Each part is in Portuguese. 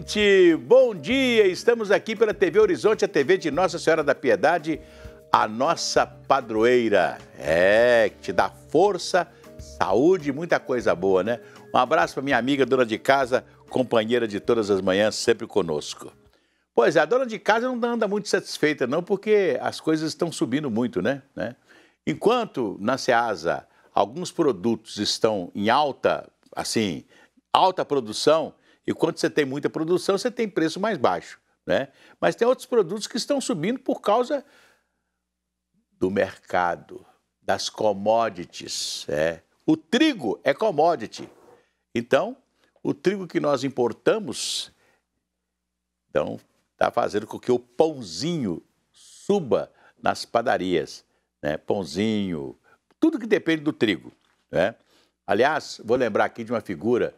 gente! Bom dia! Estamos aqui pela TV Horizonte, a TV de Nossa Senhora da Piedade, a nossa padroeira. Que te dá força, saúde e muita coisa boa, né? Um abraço para minha amiga, dona de casa, companheira de todas as manhãs, sempre conosco. Pois é, a dona de casa não anda muito satisfeita não, porque as coisas estão subindo muito, né? Enquanto na Ceasa alguns produtos estão em alta produção, e quando você tem muita produção, você tem preço mais baixo, né? Mas tem outros produtos que estão subindo por causa do mercado, das commodities. O trigo é commodity. Então, o trigo que nós importamos, então, está fazendo com que o pãozinho suba nas padarias, né? Pãozinho, tudo que depende do trigo, né? Aliás, vou lembrar aqui de uma figura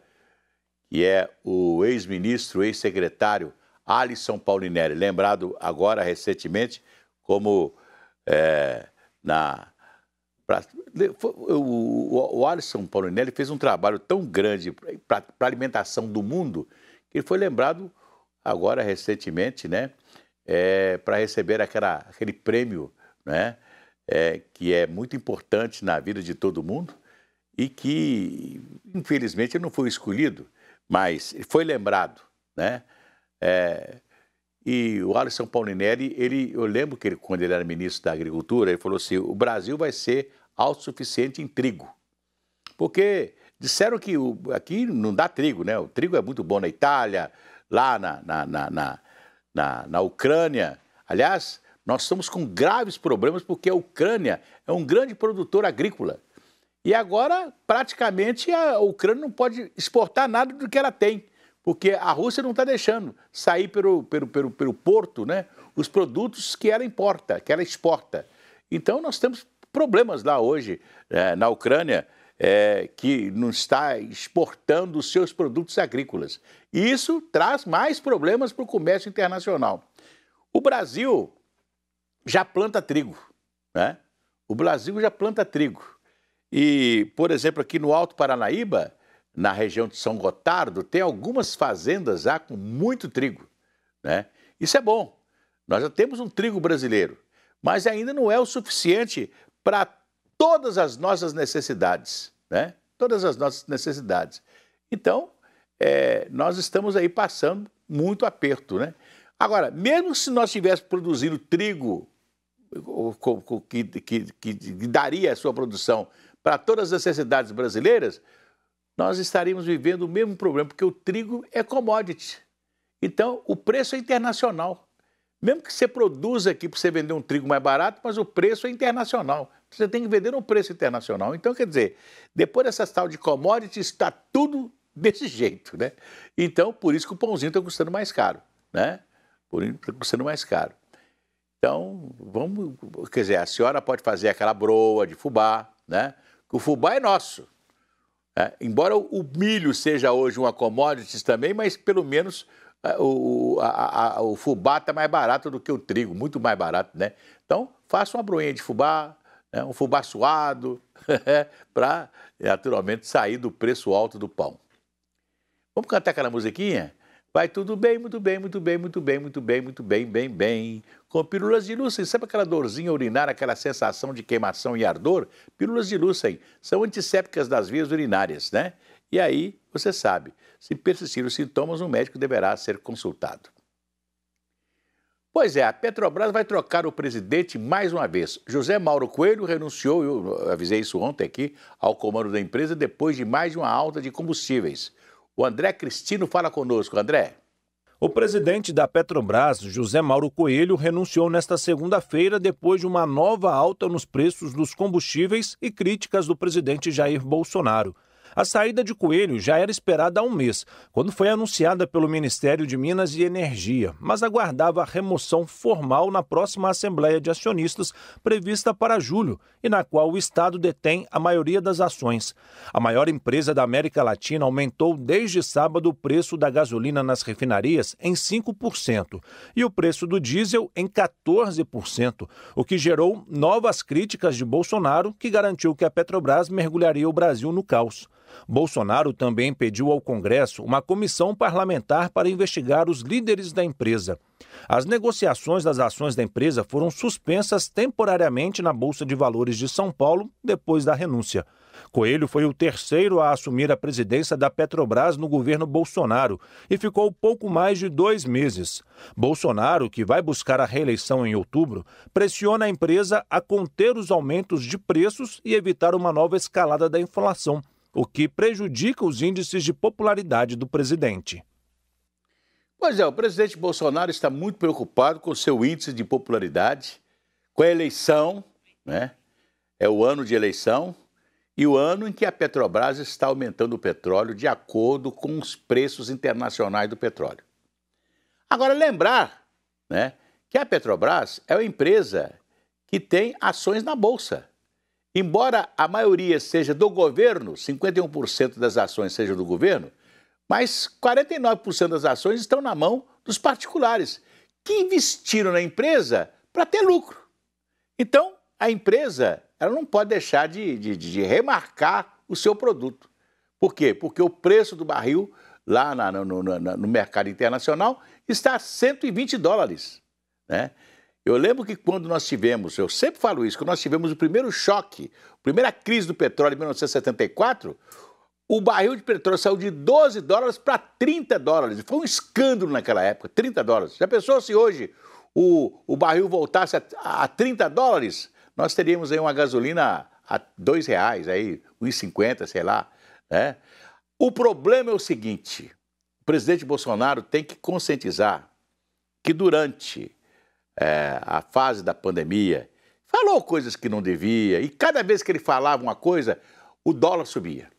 que é o ex-ministro, ex-secretário Alisson Paulinelli, lembrado agora recentemente como o Alisson Paulinelli fez um trabalho tão grande para a alimentação do mundo que ele foi lembrado agora recentemente, né, para receber aquele prêmio, né, que é muito importante na vida de todo mundo e que, infelizmente, ele não foi escolhido, mas ele foi lembrado, né? E o Alisson Paulinelli, eu lembro que quando ele era ministro da Agricultura, ele falou assim, o Brasil vai ser autossuficiente em trigo. Porque disseram que aqui não dá trigo, né? O trigo é muito bom na Itália, lá na Ucrânia. Aliás, nós estamos com graves problemas porque a Ucrânia é um grande produtor agrícola. E agora, praticamente, a Ucrânia não pode exportar nada do que ela tem, porque a Rússia não está deixando sair pelo porto, né, os produtos que ela importa, que ela exporta. Então, nós temos problemas lá hoje, na Ucrânia, que não está exportando os seus produtos agrícolas. E isso traz mais problemas para o comércio internacional. O Brasil já planta trigo, né? O Brasil já planta trigo. E, por exemplo, aqui no Alto Paranaíba, na região de São Gotardo, tem algumas fazendas já com muito trigo, né? Isso é bom. Nós já temos um trigo brasileiro, mas ainda não é o suficiente para todas as nossas necessidades, né? Todas as nossas necessidades. Então, nós estamos aí passando muito aperto, né? Agora, mesmo se nós estivéssemos produzindo trigo que daria a sua produção para todas as necessidades brasileiras, nós estaríamos vivendo o mesmo problema, porque o trigo é commodity. Então, o preço é internacional. Mesmo que você produza aqui para você vender um trigo mais barato, mas o preço é internacional. Você tem que vender no preço internacional. Então, quer dizer, depois dessa tal de commodity, está tudo desse jeito, né? Então, por isso que o pãozinho está custando mais caro, né? Por isso está custando mais caro. Então, quer dizer, a senhora pode fazer aquela broa de fubá, né? Que o fubá é nosso. Embora o milho seja hoje uma commodity também, mas pelo menos o fubá está mais barato do que o trigo, muito mais barato, né? Então, faça uma broinha de fubá, né? Um fubá suado, para, naturalmente, sair do preço alto do pão. Vamos cantar aquela musiquinha? Vai tudo bem, muito bem, muito bem, muito bem, muito bem, muito bem, bem, bem. Com pílulas de Lúcen, sabe aquela dorzinha urinária, aquela sensação de queimação e ardor? Pílulas de Lúcen são antissépticas das vias urinárias, né? E aí, você sabe, se persistirem os sintomas, o médico deverá ser consultado. Pois é, a Petrobras vai trocar o presidente mais uma vez. José Mauro Coelho renunciou, eu avisei isso ontem aqui, ao comando da empresa depois de mais de uma alta de combustíveis. O André Cristino fala conosco. André. O presidente da Petrobras, José Mauro Coelho, renunciou nesta segunda-feira depois de uma nova alta nos preços dos combustíveis e críticas do presidente Jair Bolsonaro. A saída de Coelho já era esperada há um mês, quando foi anunciada pelo Ministério de Minas e Energia, mas aguardava a remoção formal na próxima Assembleia de Acionistas, prevista para julho, e na qual o Estado detém a maioria das ações. A maior empresa da América Latina aumentou desde sábado o preço da gasolina nas refinarias em 5% e o preço do diesel em 14%, o que gerou novas críticas de Bolsonaro, que garantiu que a Petrobras mergulharia o Brasil no caos. Bolsonaro também pediu ao Congresso uma comissão parlamentar para investigar os líderes da empresa. As negociações das ações da empresa foram suspensas temporariamente na Bolsa de Valores de São Paulo depois da renúncia. Coelho foi o terceiro a assumir a presidência da Petrobras no governo Bolsonaro e ficou pouco mais de 2 meses. Bolsonaro, que vai buscar a reeleição em outubro, pressiona a empresa a conter os aumentos de preços e evitar uma nova escalada da inflação, o que prejudica os índices de popularidade do presidente. Pois é, o presidente Bolsonaro está muito preocupado com o seu índice de popularidade, com a eleição, né? É o ano de eleição e o ano em que a Petrobras está aumentando o petróleo de acordo com os preços internacionais do petróleo. Agora, lembrar, né, que a Petrobras é uma empresa que tem ações na Bolsa. Embora a maioria seja do governo, 51% das ações seja do governo, mas 49% das ações estão na mão dos particulares, que investiram na empresa para ter lucro. Então, a empresa ela não pode deixar de remarcar o seu produto. Por quê? Porque o preço do barril lá no mercado internacional está a $120, né? Eu lembro que quando nós tivemos, eu sempre falo isso, quando nós tivemos o primeiro choque, a primeira crise do petróleo em 1974, o barril de petróleo saiu de $12 para $30. Foi um escândalo naquela época, $30. Já pensou se hoje o barril voltasse a $30? Nós teríamos aí uma gasolina a R$2, aí, R$1,50, sei lá, né? O problema é o seguinte, o presidente Bolsonaro tem que conscientizar que durante a fase da pandemia, falou coisas que não devia, e cada vez que ele falava uma coisa, o dólar subia.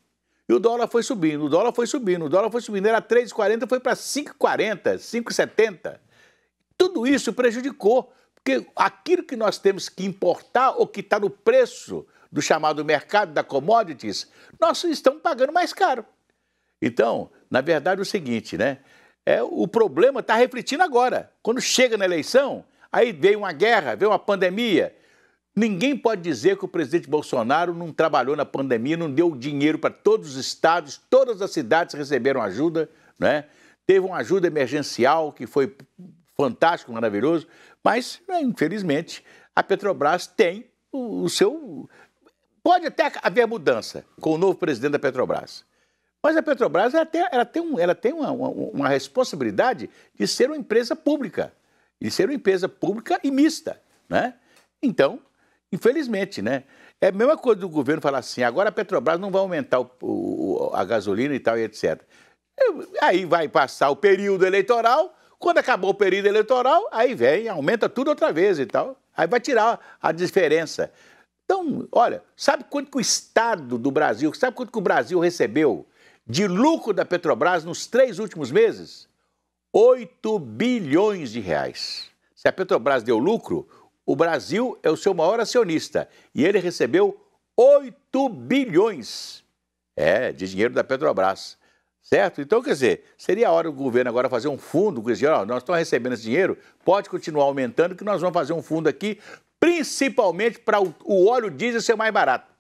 E o dólar foi subindo, o dólar foi subindo, o dólar foi subindo. Era 3,40, foi para 5,40, 5,70. Tudo isso prejudicou, porque aquilo que nós temos que importar ou que está no preço do chamado mercado da commodities, nós estamos pagando mais caro. Então, na verdade, é o seguinte, né? O problema está refletindo agora. Quando chega na eleição, aí veio uma guerra, veio uma pandemia. Ninguém pode dizer que o presidente Bolsonaro não trabalhou na pandemia, não deu dinheiro para todos os estados, todas as cidades receberam ajuda, né? Teve uma ajuda emergencial que foi fantástico, maravilhoso, mas, infelizmente, a Petrobras tem o seu... Pode até haver mudança com o novo presidente da Petrobras, mas a Petrobras ela tem uma responsabilidade de ser uma empresa pública, e mista, né? Então, infelizmente, né? É a mesma coisa do governo falar assim, agora a Petrobras não vai aumentar a gasolina e tal, e etc. Aí vai passar o período eleitoral, quando acabou o período eleitoral, aí vem, aumenta tudo outra vez e tal. Aí vai tirar a diferença. Então, olha, sabe quanto que o Estado do Brasil, sabe quanto que o Brasil recebeu de lucro da Petrobras nos 3 últimos meses? 8 bilhões de reais. Se a Petrobras deu lucro, o Brasil é o seu maior acionista e ele recebeu 8 bilhões de dinheiro da Petrobras, certo? Então, quer dizer, seria a hora do governo agora fazer um fundo, dizer, nós estamos recebendo esse dinheiro, pode continuar aumentando, que nós vamos fazer um fundo aqui, principalmente para o óleo diesel ser mais barato.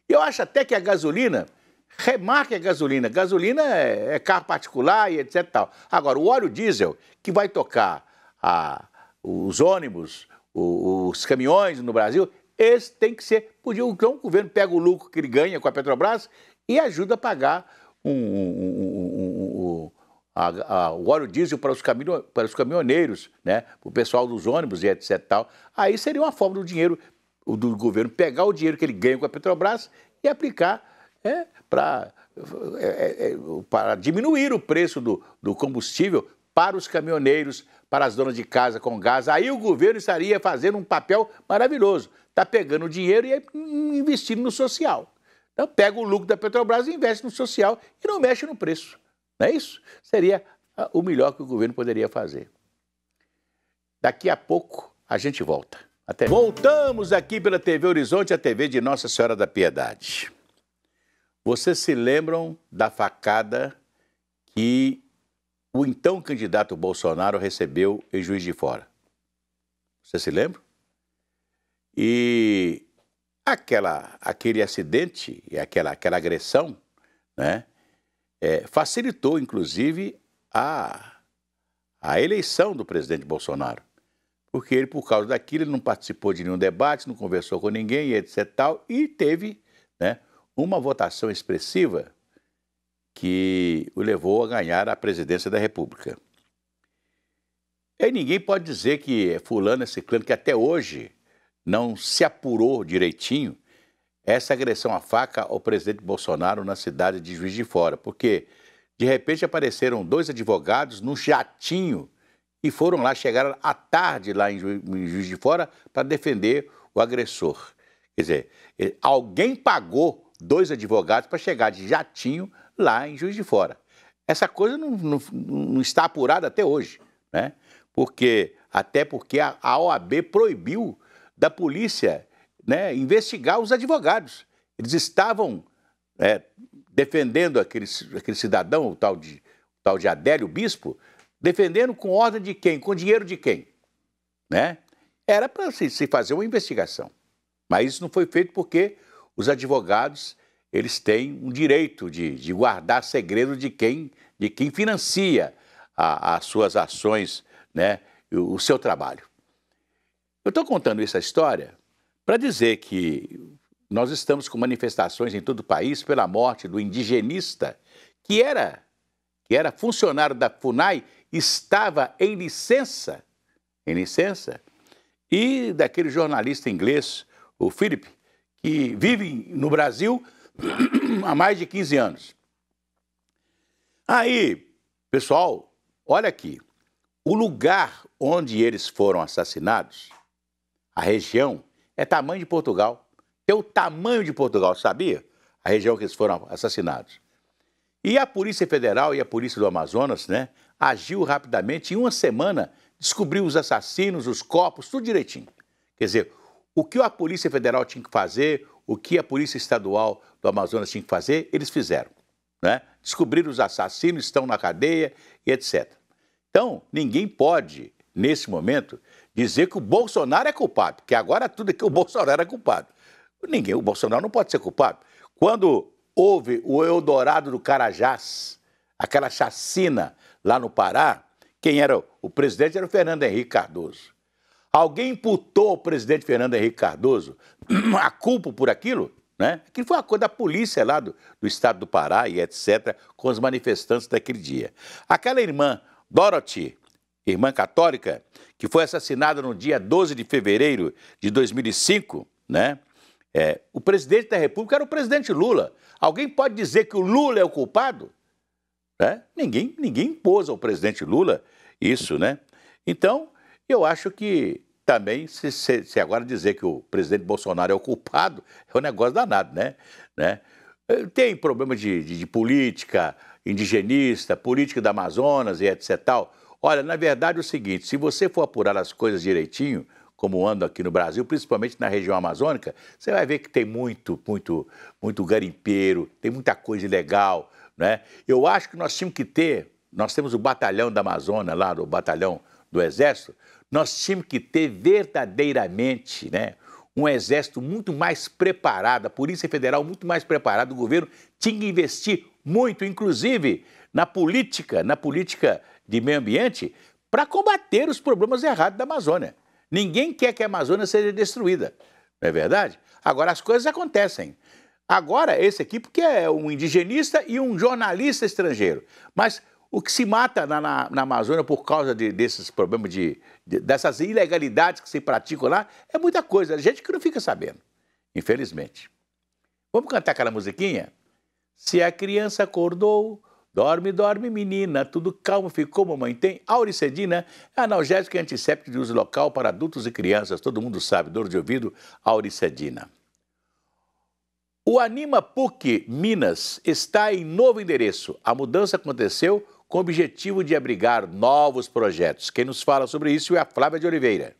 Eu acho até que a gasolina, remarque a gasolina, gasolina é carro particular e etc. Tal. Agora, o óleo diesel, que vai tocar os ônibus, os caminhões no Brasil, esse tem que ser... Então o governo pega o lucro que ele ganha com a Petrobras e ajuda a pagar o óleo diesel para os caminhoneiros, né? Para o pessoal dos ônibus e etc. Tal. Aí seria uma forma do dinheiro do governo pegar o dinheiro que ele ganha com a Petrobras e aplicar para diminuir o preço do combustível para os caminhoneiros, para as donas de casa com gás. Aí o governo estaria fazendo um papel maravilhoso. Está pegando o dinheiro e investindo no social. Então pega o lucro da Petrobras e investe no social e não mexe no preço. Não é isso? Seria o melhor que o governo poderia fazer. Daqui a pouco a gente volta. Voltamos aqui pela TV Horizonte, a TV de Nossa Senhora da Piedade. Vocês se lembram da facada que o então candidato Bolsonaro recebeu em Juiz de Fora? Você se lembra? E aquele acidente e aquela agressão né, facilitou, inclusive, a eleição do presidente Bolsonaro. Porque ele, por causa daquilo, ele não participou de nenhum debate, não conversou com ninguém, etc. Tal, e teve, né, uma votação expressiva que o levou a ganhar a presidência da República. E ninguém pode dizer que é fulano, é ciclano, que até hoje não se apurou direitinho essa agressão à faca ao presidente Bolsonaro na cidade de Juiz de Fora, porque de repente apareceram 2 advogados num jatinho e foram lá, chegaram à tarde lá em Juiz de Fora para defender o agressor. Quer dizer, alguém pagou 2 advogados para chegar de jatinho lá em Juiz de Fora. Essa coisa não está apurada até hoje, né? Até porque a OAB proibiu da polícia, né, investigar os advogados. Eles estavam defendendo aquele cidadão, o tal de Adélio Bispo, defendendo com ordem de quem? Com dinheiro de quem? Né? Era para se fazer uma investigação. Mas isso não foi feito porque os advogados eles têm um direito de guardar segredo de quem financia as suas ações, né, o seu trabalho. Eu estou contando essa história para dizer que nós estamos com manifestações em todo o país pela morte do indigenista que era funcionário da FUNAI, estava em licença, e daquele jornalista inglês, o Philip, que vive no Brasil há mais de 15 anos. Aí, pessoal, olha aqui, o lugar onde eles foram assassinados, a região, é tamanho de Portugal. É o tamanho de Portugal, sabia? A região que eles foram assassinados. E a Polícia Federal e a Polícia do Amazonas, né, agiu rapidamente, em uma semana, descobriu os assassinos, os corpos, tudo direitinho. Quer dizer, o que a Polícia Federal tinha que fazer, o que a Polícia Estadual do Amazonas tinha que fazer, eles fizeram, né? Descobriram os assassinos, estão na cadeia e etc. Então, ninguém pode, nesse momento, dizer que o Bolsonaro é culpado, porque agora tudo é que o Bolsonaro é culpado. O Bolsonaro não pode ser culpado. Quando houve o Eldorado do Carajás, aquela chacina lá no Pará, quem era o presidente era o Fernando Henrique Cardoso. Alguém imputou ao presidente Fernando Henrique Cardoso a culpa por aquilo, né? Aquilo foi uma coisa da polícia lá do estado do Pará e etc., com os manifestantes daquele dia. Aquela irmã, Dorothy, irmã católica, que foi assassinada no dia 12 de fevereiro de 2005, né? O presidente da República era o presidente Lula. Alguém pode dizer que o Lula é o culpado? Né? Ninguém impôs ao presidente Lula isso, né? Então, eu acho que também, se agora dizer que o presidente Bolsonaro é o culpado, é um negócio danado, né? Tem problema de política indigenista, política da Amazonas e etc. Tal. Olha, na verdade é o seguinte, se você for apurar as coisas direitinho, como anda aqui no Brasil, principalmente na região amazônica, você vai ver que tem muito garimpeiro, tem muita coisa ilegal, né? Eu acho que nós temos o batalhão da Amazônia lá, o batalhão do Exército, nós tínhamos que ter verdadeiramente, né, um Exército muito mais preparado, a Polícia Federal muito mais preparada, o governo tinha que investir muito, inclusive na política de meio ambiente, para combater os problemas errados da Amazônia. Ninguém quer que a Amazônia seja destruída, não é verdade? Agora, as coisas acontecem. Agora, esse aqui, porque é um indigenista e um jornalista estrangeiro. Mas o que se mata na Amazônia por causa desses problemas, dessas ilegalidades que se praticam lá, é muita coisa. Gente que não fica sabendo, infelizmente. Vamos cantar aquela musiquinha? Se a criança acordou, dorme, dorme, menina, tudo calmo ficou, mamãe tem. Auricedina é analgésico e antisséptico de uso local para adultos e crianças. Todo mundo sabe, dor de ouvido, Auricedina. O Anima PUC Minas está em novo endereço. A mudança aconteceu com o objetivo de abrigar novos projetos. Quem nos fala sobre isso é a Flávia de Oliveira.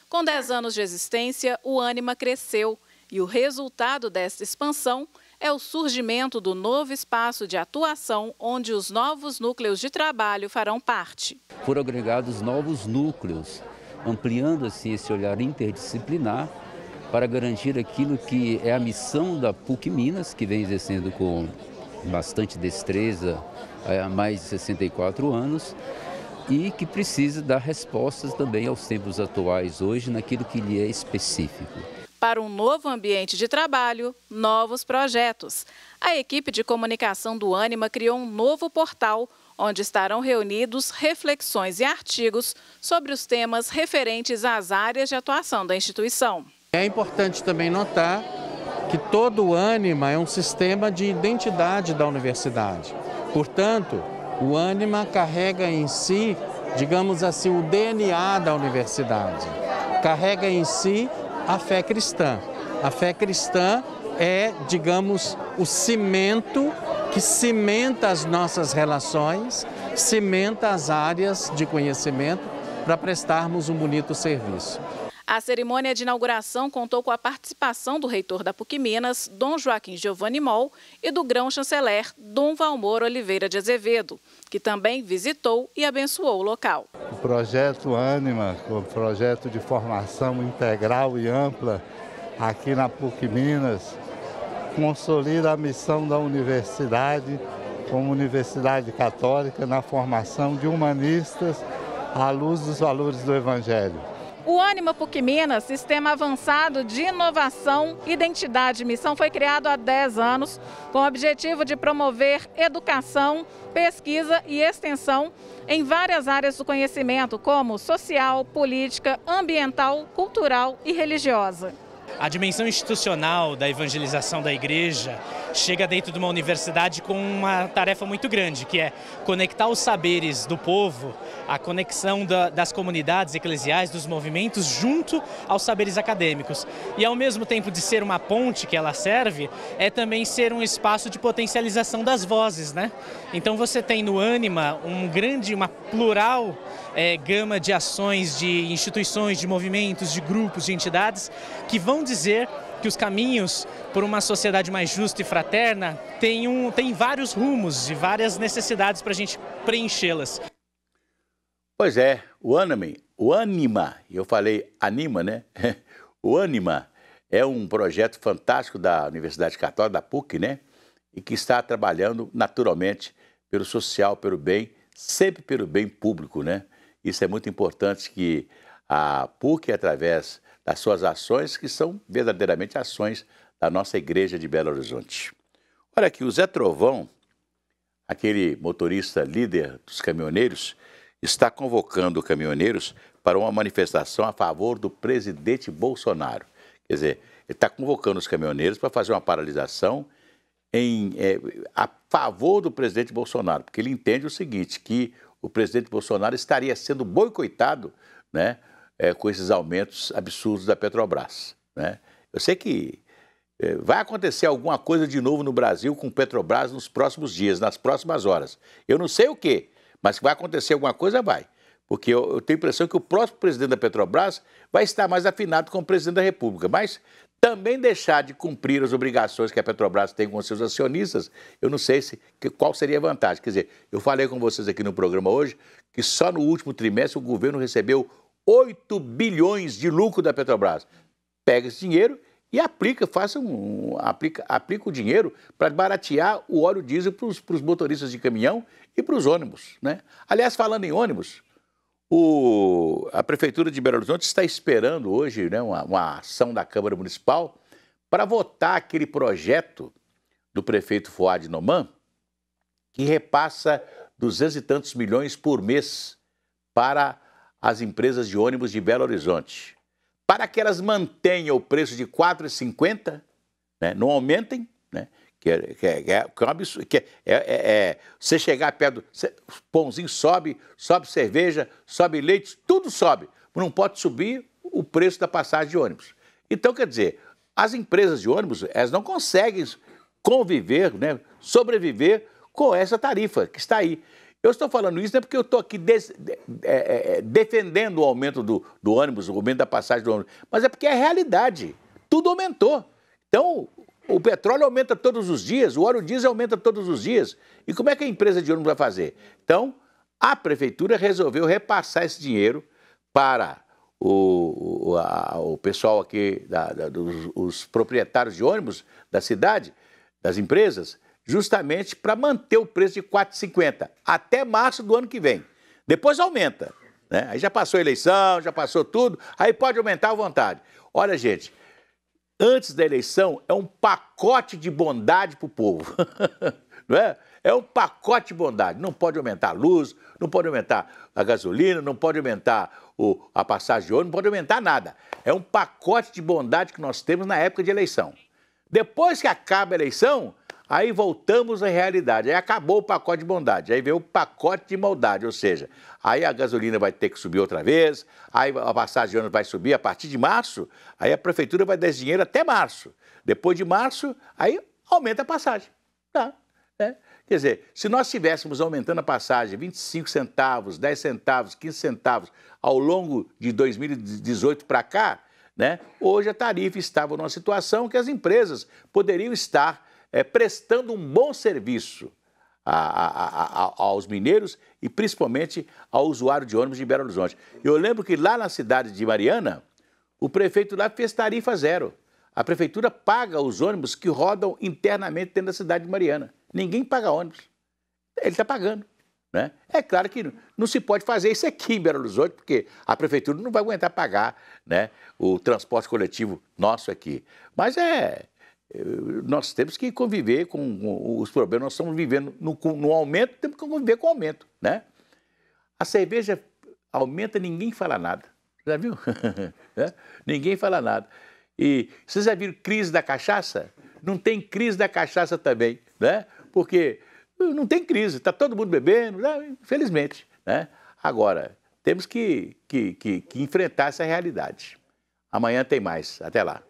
Com 10 anos de existência, o Anima cresceu e o resultado desta expansão é o surgimento do novo espaço de atuação onde os novos núcleos de trabalho farão parte. Foram agregados novos núcleos, ampliando assim esse olhar interdisciplinar para garantir aquilo que é a missão da PUC Minas, que vem exercendo com bastante destreza há mais de 64 anos e que precisa dar respostas também aos tempos atuais hoje naquilo que lhe é específico. Para um novo ambiente de trabalho, novos projetos. A equipe de comunicação do Ânima criou um novo portal onde estarão reunidos reflexões e artigos sobre os temas referentes às áreas de atuação da instituição. É importante também notar que todo o Ânima é um sistema de identidade da universidade. Portanto, o Ânima carrega em si, digamos assim, o DNA da universidade. Carrega em si a fé cristã. A fé cristã é, digamos, o cimento que cimenta as nossas relações, cimenta as áreas de conhecimento para prestarmos um bonito serviço. A cerimônia de inauguração contou com a participação do reitor da PUC-Minas, Dom Joaquim Giovanni Moll, e do grão-chanceler, Dom Valmor Oliveira de Azevedo, que também visitou e abençoou o local. O projeto Ânima, o projeto de formação integral e ampla aqui na PUC-Minas, consolida a missão da universidade como universidade católica na formação de humanistas à luz dos valores do Evangelho. O Ânima PUC-Minas, Sistema Avançado de Inovação, Identidade e Missão, foi criado há 10 anos com o objetivo de promover educação, pesquisa e extensão em várias áreas do conhecimento, como social, política, ambiental, cultural e religiosa. A dimensão institucional da evangelização da igreja chega dentro de uma universidade com uma tarefa muito grande, que é conectar os saberes do povo, a conexão das comunidades eclesiais, dos movimentos, junto aos saberes acadêmicos. E ao mesmo tempo de ser uma ponte que ela serve, é também ser um espaço de potencialização das vozes, né? Então você tem no Ânima uma plural gama de ações, de instituições, de movimentos, de grupos, de entidades que vão dizer que os caminhos por uma sociedade mais justa e fraterna têm vários rumos e várias necessidades para a gente preenchê-las. Pois é, o Ânima, eu falei anima, né? O Ânima é um projeto fantástico da Universidade Católica, da PUC, né? E que está trabalhando naturalmente pelo social, pelo bem, sempre pelo bem público, né? Isso é muito importante que a PUC, através das suas ações, que são verdadeiramente ações da nossa igreja de Belo Horizonte. Olha aqui, o Zé Trovão, aquele motorista líder dos caminhoneiros, está convocando caminhoneiros para uma manifestação a favor do presidente Bolsonaro. Quer dizer, ele está convocando os caminhoneiros para fazer uma paralisação a favor do presidente Bolsonaro, porque ele entende o seguinte, que o presidente Bolsonaro estaria sendo boicotado, né, com esses aumentos absurdos da Petrobras, né? Eu sei que vai acontecer alguma coisa de novo no Brasil com Petrobras nos próximos dias, nas próximas horas. Eu não sei o quê, mas que vai acontecer alguma coisa, vai. Porque eu tenho a impressão que o próximo presidente da Petrobras vai estar mais afinado com o presidente da República, mas também deixar de cumprir as obrigações que a Petrobras tem com seus acionistas, eu não sei qual seria a vantagem. Quer dizer, eu falei com vocês aqui no programa hoje que só no último trimestre o governo recebeu 8 bilhões de lucro da Petrobras. Pega esse dinheiro e aplica o dinheiro para baratear o óleo diesel para os motoristas de caminhão e para os ônibus, né? Aliás, falando em ônibus, a Prefeitura de Belo Horizonte está esperando hoje, né, uma ação da Câmara Municipal para votar aquele projeto do prefeito Fuad Noman, que repassa 200 e tantos milhões por mês para as empresas de ônibus de Belo Horizonte, para que elas mantenham o preço de R$ 4,50, né, não aumentem, né, que é um absurdo, você chegar perto, o pãozinho sobe cerveja, sobe leite, tudo sobe, mas não pode subir o preço da passagem de ônibus. Então, quer dizer, as empresas de ônibus, elas não conseguem conviver, né, sobreviver com essa tarifa que está aí. Eu estou falando isso não é porque eu estou aqui defendendo o aumento do ônibus, o aumento da passagem do ônibus, mas é porque é a realidade. Tudo aumentou. Então, o petróleo aumenta todos os dias, o óleo diesel aumenta todos os dias. E como é que a empresa de ônibus vai fazer? Então, a prefeitura resolveu repassar esse dinheiro para o pessoal aqui, os proprietários de ônibus da cidade, das empresas, justamente para manter o preço de R$ 4,50 até março do ano que vem. Depois aumenta, né? Aí já passou a eleição, já passou tudo, aí pode aumentar à vontade. Olha, gente, antes da eleição é um pacote de bondade para o povo, não é? É um pacote de bondade. Não pode aumentar a luz, não pode aumentar a gasolina, não pode aumentar a passagem de ônibus, não pode aumentar nada. É um pacote de bondade que nós temos na época de eleição. Depois que acaba a eleição, aí voltamos à realidade. Aí acabou o pacote de bondade, aí vem o pacote de maldade, ou seja, aí a gasolina vai ter que subir outra vez, aí a passagem de ônibus vai subir a partir de março, aí a prefeitura vai dar esse dinheiro até março. Depois de março, aí aumenta a passagem. Tá, né? Quer dizer, se nós estivéssemos aumentando a passagem 25 centavos, 10 centavos, 15 centavos ao longo de 2018 para cá, né, hoje a tarifa estava numa situação que as empresas poderiam estar prestando um bom serviço aos mineiros e principalmente ao usuário de ônibus de Belo Horizonte. Eu lembro que lá na cidade de Mariana, o prefeito lá fez tarifa zero. A prefeitura paga os ônibus que rodam internamente dentro da cidade de Mariana. Ninguém paga ônibus. Ele está pagando, né? É claro que não se pode fazer isso aqui em Belo Horizonte, porque a prefeitura não vai aguentar pagar, né, o transporte coletivo nosso aqui. Mas nós temos que conviver com os problemas. Nós estamos vivendo no aumento, temos que conviver com o aumento, né? A cerveja aumenta, ninguém fala nada. Já viu? Ninguém fala nada. E vocês já viram crise da cachaça? Não tem crise da cachaça também, né? Porque não tem crise, está todo mundo bebendo, né? Infelizmente, né? Agora, temos que enfrentar essa realidade. Amanhã tem mais. Até lá.